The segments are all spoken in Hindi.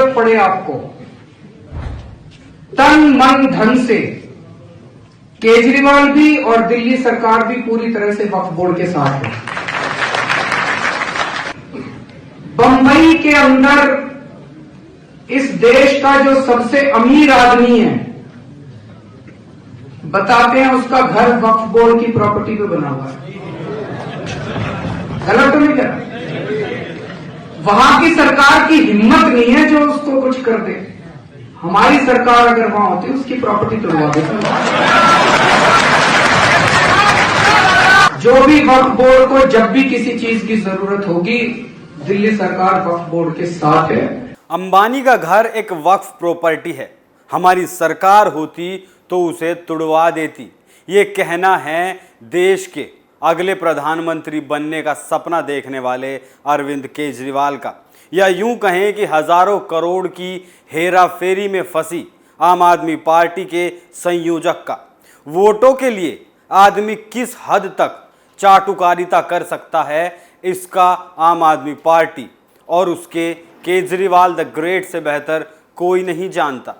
जरूरत पड़े आपको, तन मन धन से केजरीवाल भी और दिल्ली सरकार भी पूरी तरह से वक्फ बोर्ड के साथ है। बंबई के अंदर इस देश का जो सबसे अमीर आदमी है, बताते हैं उसका घर वक्फ बोर्ड की प्रॉपर्टी पे बना हुआ है। गलत तो नहीं कर रहा? वहां की सरकार की हिम्मत नहीं है जो उसको कुछ कर दे। हमारी सरकार अगर वहां होती उसकी प्रॉपर्टी तोड़वा देती। जो भी वक्फ बोर्ड को जब भी किसी चीज की जरूरत होगी, दिल्ली सरकार वक्फ बोर्ड के साथ है। अंबानी का घर एक वक्फ प्रॉपर्टी है, हमारी सरकार होती तो उसे तुड़वा देती। ये कहना है देश के अगले प्रधानमंत्री बनने का सपना देखने वाले अरविंद केजरीवाल का, या यूं कहें कि हजारों करोड़ की हेरा फेरी में फंसी आम आदमी पार्टी के संयोजक का। वोटों के लिए आदमी किस हद तक चाटुकारिता कर सकता है, इसका आम आदमी पार्टी और उसके केजरीवाल द ग्रेट से बेहतर कोई नहीं जानता।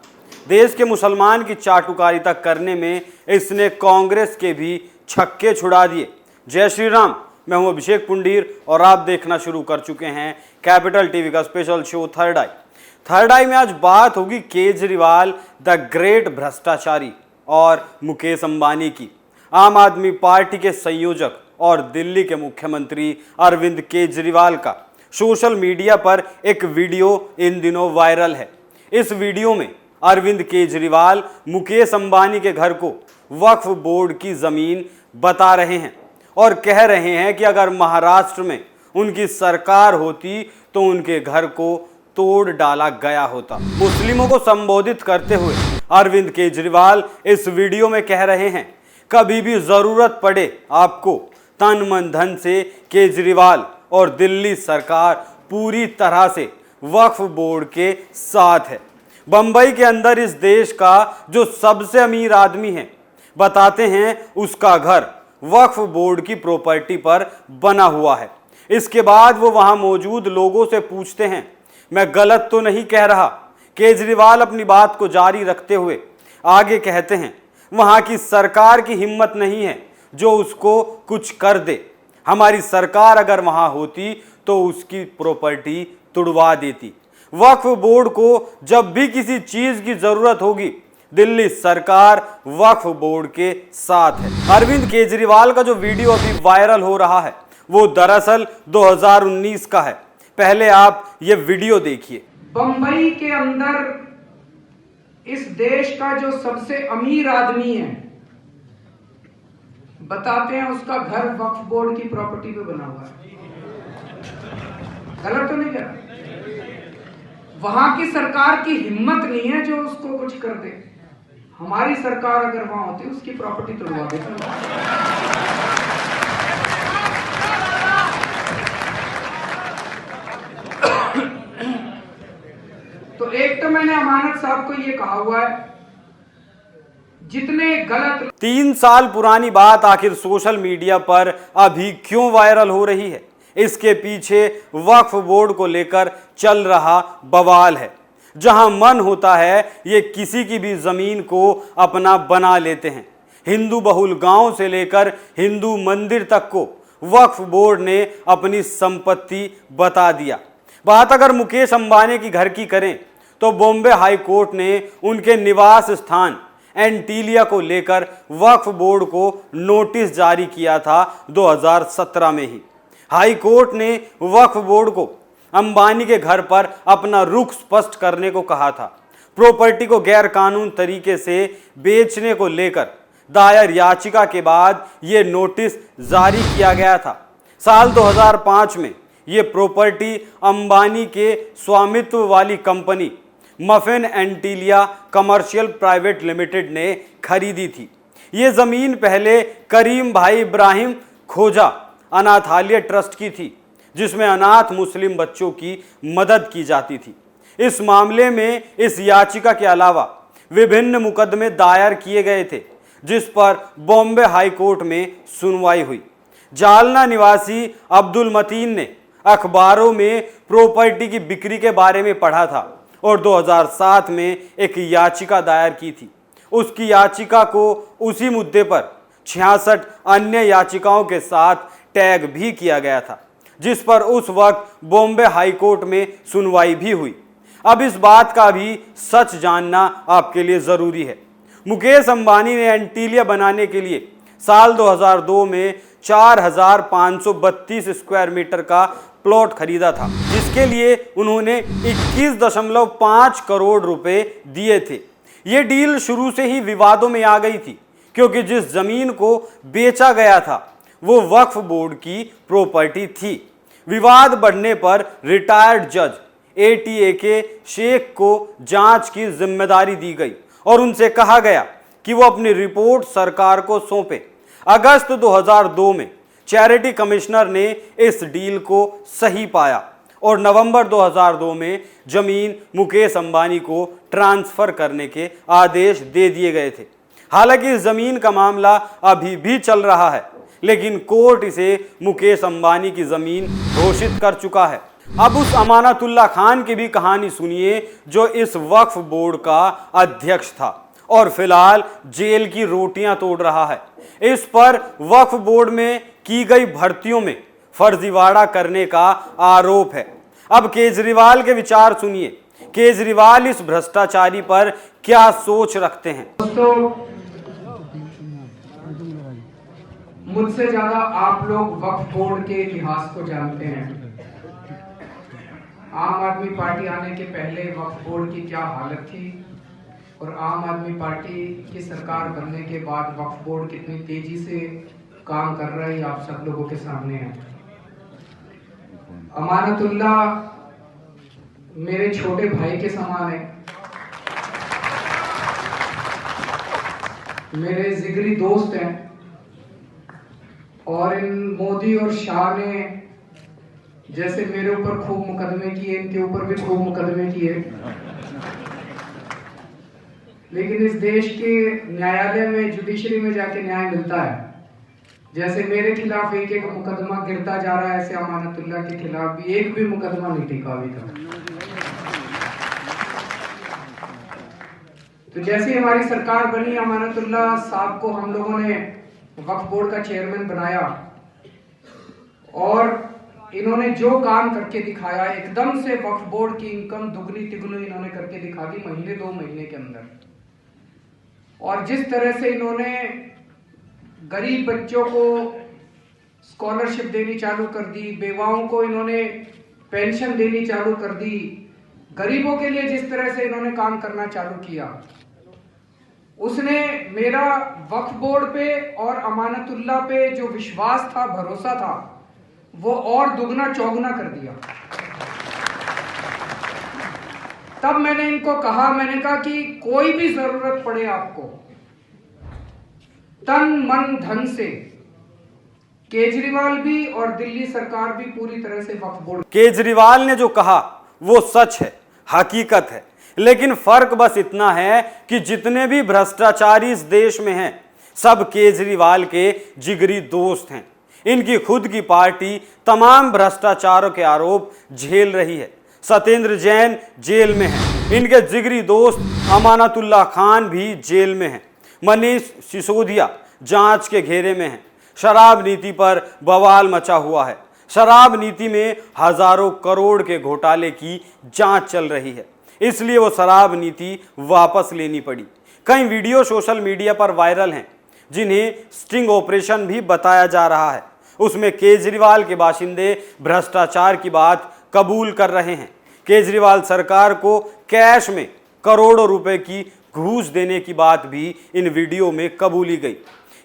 देश के मुसलमान की चाटुकारिता करने में इसने कांग्रेस के भी छक्के छुड़ा दिए। जय श्री राम, मैं हूं अभिषेक पुंडीर और आप देखना शुरू कर चुके हैं कैपिटल टीवी का स्पेशल शो थर्ड आई। थर्ड आई में आज बात होगी केजरीवाल द ग्रेट भ्रष्टाचारी और मुकेश अंबानी की। आम आदमी पार्टी के संयोजक और दिल्ली के मुख्यमंत्री अरविंद केजरीवाल का सोशल मीडिया पर एक वीडियो इन दिनों वायरल है। इस वीडियो में अरविंद केजरीवाल मुकेश अंबानी के घर को वक्फ बोर्ड की जमीन बता रहे हैं और कह रहे हैं कि अगर महाराष्ट्र में उनकी सरकार होती तो उनके घर को तोड़ डाला गया होता। मुस्लिमों को संबोधित करते हुए अरविंद केजरीवाल इस वीडियो में कह रहे हैं, कभी भी जरूरत पड़े आपको, तन मन धन से केजरीवाल और दिल्ली सरकार पूरी तरह से वक्फ बोर्ड के साथ है। बंबई के अंदर इस देश का जो सबसे अमीर आदमी है, बताते हैं उसका घर वक्फ बोर्ड की प्रॉपर्टी पर बना हुआ है। इसके बाद वो वहां मौजूद लोगों से पूछते हैं, मैं गलत तो नहीं कह रहा। केजरीवाल अपनी बात को जारी रखते हुए आगे कहते हैं, वहां की सरकार की हिम्मत नहीं है जो उसको कुछ कर दे। हमारी सरकार अगर वहां होती तो उसकी प्रॉपर्टी तुड़वा देती। वक्फ बोर्ड को जब भी किसी चीज की जरूरत होगी, दिल्ली सरकार वक्फ बोर्ड के साथ है। अरविंद केजरीवाल का जो वीडियो अभी वायरल हो रहा है वो दरअसल 2019 का है। पहले आप ये वीडियो देखिए। बंबई के अंदर इस देश का जो सबसे अमीर आदमी है, बताते हैं उसका घर वक्फ बोर्ड की प्रॉपर्टी पे बना हुआ है। गलत तो नहीं कर रहा? वहां की सरकार की हिम्मत नहीं है जो उसको कुछ कर दे। हमारी सरकार अगर वहां होती उसकी प्रॉपर्टी तोड़वा देती। तो एक तो मैंने अमानत साहब को यह कहा हुआ है, जितने गलत 3 साल पुरानी बात आखिर सोशल मीडिया पर अभी क्यों वायरल हो रही है, इसके पीछे वक्फ बोर्ड को लेकर चल रहा बवाल है। जहां मन होता है ये किसी की भी जमीन को अपना बना लेते हैं। हिंदू बहुल गांव से लेकर हिंदू मंदिर तक को वक्फ बोर्ड ने अपनी संपत्ति बता दिया। बात अगर मुकेश अंबानी की घर की करें तो बॉम्बे हाई कोर्ट ने उनके निवास स्थान एंटीलिया को लेकर वक्फ बोर्ड को नोटिस जारी किया था 2017 में ही। हाई कोर्ट ने वक्फ बोर्ड को अंबानी के घर पर अपना रुख स्पष्ट करने को कहा था। प्रॉपर्टी को गैर कानून तरीके से बेचने को लेकर दायर याचिका के बाद यह नोटिस जारी किया गया था। साल 2005 में यह प्रॉपर्टी अंबानी के स्वामित्व वाली company muffin Antilia commercial private limited ने खरीदी थी। ये जमीन पहले करीम भाई इब्राहिम खोजा अनाथालय ट्रस्ट की थी, जिसमें अनाथ मुस्लिम बच्चों की मदद की जाती थी। इस मामले में इस याचिका के अलावा विभिन्न मुकदमे दायर किए गए थे, जिस पर बॉम्बे हाई कोर्ट में सुनवाई हुई। जालना निवासी अब्दुल मतीन ने अखबारों में प्रॉपर्टी की बिक्री के बारे में पढ़ा था और 2007 में एक याचिका दायर की थी। उसकी याचिका को उसी मुद्दे पर 66 अन्य याचिकाओं के साथ टैग भी किया गया था, जिस पर उस वक्त बॉम्बे हाई कोर्ट में सुनवाई भी हुई। अब इस बात का भी सच जानना आपके लिए जरूरी है। मुकेश अंबानी ने एंटीलिया बनाने के लिए साल 2002 में 4532 स्क्वायर मीटर का प्लॉट खरीदा था, जिसके लिए उन्होंने 21.5 करोड़ रुपए दिए थे। ये डील शुरू से ही विवादों में आ गई थी, क्योंकि जिस जमीन को बेचा गया था वो वक्फ बोर्ड की प्रॉपर्टी थी। विवाद बढ़ने पर रिटायर्ड जज ATA के शेख को जांच की जिम्मेदारी दी गई और उनसे कहा गया कि वो अपनी रिपोर्ट सरकार को सौंपे। अगस्त 2002 में चैरिटी कमिश्नर ने इस डील को सही पाया और नवंबर 2002 में जमीन मुकेश अंबानी को ट्रांसफर करने के आदेश दे दिए गए थे। हालांकि इस जमीन का मामला अभी भी चल रहा है, लेकिन कोर्ट इसे मुकेश अंबानी की जमीन घोषित कर चुका है। अब उस अमानतुल्लाह खान की भी कहानी सुनिए, जो इस वक्फ बोर्ड का अध्यक्ष था और फिलहाल जेल की रोटियां तोड़ रहा है। इस पर वक्फ बोर्ड में की गई भर्तियों में फर्जीवाड़ा करने का आरोप है। अब केजरीवाल के विचार सुनिए। केजरीवाल इस भ्रष्टाचारी पर क्या सोच रखते हैं। दोस्तों, मुझसे ज्यादा आप लोग वक्फ बोर्ड के इतिहास को जानते हैं। आम आदमी पार्टी आने के पहले वक्फ बोर्ड की क्या हालत थी और आम आदमी पार्टी की सरकार बनने के बाद वक्फ बोर्ड कितनी तेजी से काम कर रहा है, आप सब लोगों के सामने है। अमानतुल्लाह मेरे छोटे भाई के समान है, मेरे जिगरी दोस्त हैं और इन मोदी और शाह ने जैसे मेरे ऊपर खूब मुकदमे किए, इनके ऊपर भी खूब मुकदमे किए, लेकिन इस देश के न्यायालय में, जुडिशरी में जाके न्याय मिलता है। जैसे मेरे खिलाफ एक एक मुकदमा गिरता जा रहा है, ऐसे अमानतुल्लाह के खिलाफ भी एक भी मुकदमा नहीं टिका अभी तक। तो जैसे हमारी सरकार बनी, अमानतुल्लाह साहब को हम लोगों ने वक्फ बोर्ड का चेयरमैन बनाया और इन्होंने जो काम करके दिखाया, एकदम से वक्फ बोर्ड की इनकम दुगनी तिगुनी इन्होंने करके दिखा दी महीने 2 महीने के अंदर। और जिस तरह से इन्होंने गरीब बच्चों को स्कॉलरशिप देनी चालू कर दी, बेवाओं को इन्होंने पेंशन देनी चालू कर दी, गरीबों के लिए जिस तरह से इन्होंने काम करना चालू किया, उसने मेरा वक्फ बोर्ड पे और अमानतुल्लाह पे जो विश्वास था, भरोसा था, वो और दुगना चौगुना कर दिया। तब मैंने इनको कहा, मैंने कहा कि कोई भी जरूरत पड़े आपको, तन मन धन से केजरीवाल भी और दिल्ली सरकार भी पूरी तरह से वक्फ बोर्ड। केजरीवाल ने जो कहा वो सच है, हकीकत है, लेकिन फर्क बस इतना है कि जितने भी भ्रष्टाचारी इस देश में हैं, सब केजरीवाल के जिगरी दोस्त हैं। इनकी खुद की पार्टी तमाम भ्रष्टाचारों के आरोप झेल रही है। सत्येंद्र जैन जेल में है, इनके जिगरी दोस्त अमानतुल्लाह खान भी जेल में हैं। मनीष सिसोदिया जांच के घेरे में हैं। शराब नीति पर बवाल मचा हुआ है। शराब नीति में हजारों करोड़ के घोटाले की जांच चल रही है, इसलिए वो शराब नीति वापस लेनी पड़ी। कई वीडियो सोशल मीडिया पर वायरल हैं, जिन्हें स्टिंग ऑपरेशन भी बताया जा रहा है। उसमें केजरीवाल के बाशिंदे भ्रष्टाचार की बात कबूल कर रहे हैं। केजरीवाल सरकार को कैश में करोड़ों रुपए की घूस देने की बात भी इन वीडियो में कबूली गई।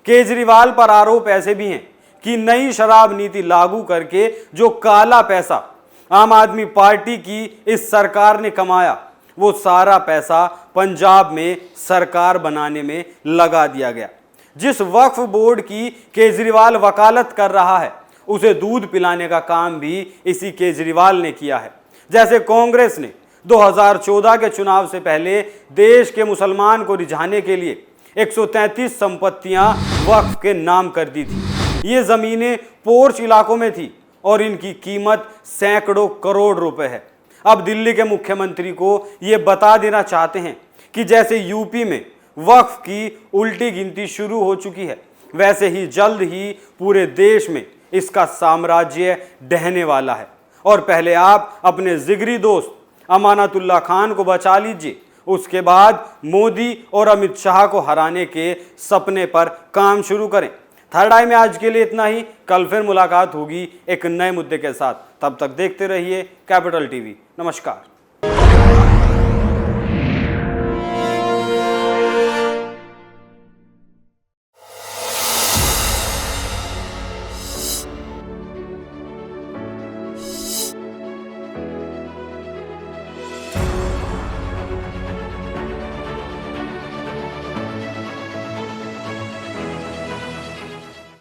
केजरीवाल पर आरोप ऐसे भी हैं कि नई शराब नीति लागू करके जो काला पैसा आम आदमी पार्टी की इस सरकार ने कमाया, वो सारा पैसा पंजाब में सरकार बनाने में लगा दिया गया। जिस वक्फ बोर्ड की केजरीवाल वकालत कर रहा है, उसे दूध पिलाने का काम भी इसी केजरीवाल ने किया है। जैसे कांग्रेस ने 2014 के चुनाव से पहले देश के मुसलमान को रिझाने के लिए 133 संपत्तियां वक्फ के नाम कर दी थी। ये जमीनें पोर्च इलाकों में थी और इनकी कीमत सैकड़ों करोड़ रुपए है। अब दिल्ली के मुख्यमंत्री को ये बता देना चाहते हैं कि जैसे यूपी में वक्फ की उल्टी गिनती शुरू हो चुकी है, वैसे ही जल्द ही पूरे देश में इसका साम्राज्य ढहने वाला है। और पहले आप अपने जिगरी दोस्त अमानतुल्लाह खान को बचा लीजिए, उसके बाद मोदी और अमित शाह को हराने के सपने पर काम शुरू करें। थर्ड आई में आज के लिए इतना ही। कल फिर मुलाकात होगी एक नए मुद्दे के साथ। तब तक देखते रहिए कैपिटल टीवी। नमस्कार।